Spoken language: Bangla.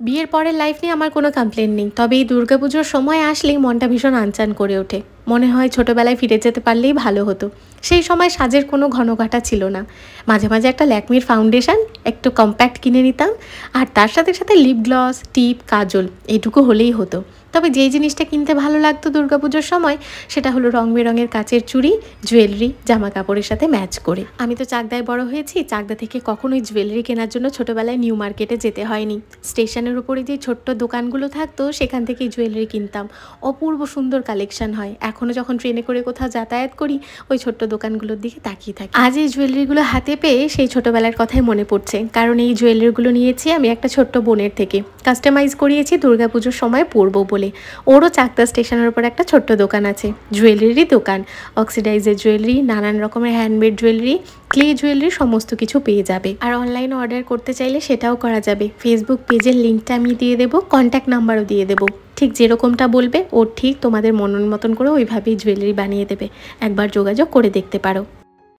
বিয়ের পরের লাইফ নিয়ে আমার কোনো কমপ্লেন নেই, তবে এই দুর্গাপুজোর সময় আসলেই মনটা ভীষণ আনচান করে ওঠে। মনে হয় ছোটোবেলায় ফিরে যেতে পারলেই ভালো হতো। সেই সময় সাজের কোনো ঘনঘাটা ছিল না। মাঝে মাঝে একটা ল্যাকমির ফাউন্ডেশন একটু কম্প্যাক্ট কিনে নিতাম, আর তার সাথে সাথে লিপ গ্লস, টিপ, কাজল এইটুকু হলেই হতো। তবে যেই জিনিসটা কিনতে ভালো লাগতো দুর্গাপুজোর সময়, সেটা হলো রং বেরঙের কাচের চুড়ি, জুয়েলারি, জামা কাপড়ের সাথে ম্যাচ করে। আমি তো চাকদায় বড় হয়েছি, চাকদা থেকে কখনোই জুয়েলারি কেনার জন্য ছোটোবেলায় নিউ মার্কেটে যেতে হয়নি। স্টেশনের উপরে যে ছোট্ট দোকানগুলো থাকতো সেখান থেকেই জুয়েলারি কিনতাম। অপূর্ব সুন্দর কালেকশন হয়। এখনও যখন ট্রেনে করে কোথাও যাতায়াত করি, ওই ছোট্ট দোকানগুলোর দিকে তাকিয়ে থাকি। আজ এই জুয়েলারিগুলো হাতে পেয়ে সেই ছোটোবেলার কথাই মনে পড়ছে, কারণ এই জুয়েলারিগুলো নিয়েছি আমি একটা ছোট্ট বোনের থেকে। কাস্টমাইজ করিয়েছি দুর্গাপুজোর সময় পরবো বলে। ওরও চাকদা স্টেশনের উপর একটা ছোট্ট দোকান আছে, জুয়েলারি দোকান। অক্সিডাইজের জুয়েলারি, নানান রকমের হ্যান্ডমেড জুয়েলারি, ক্লে জুয়েলারি সমস্ত কিছু পেয়ে যাবে। আর অনলাইনে অর্ডার করতে চাইলে সেটাও করা যাবে। ফেসবুক পেজের লিঙ্কটা আমি দিয়ে দেবো, কন্ট্যাক্ট নাম্বারও দিয়ে দেবো। ঠিক যেরকমটা বলবে ও ঠিক তোমাদের মনের মতন করে ওইভাবেই জুয়েলারি বানিয়ে দেবে। একবার যোগাযোগ করে দেখতে পারো।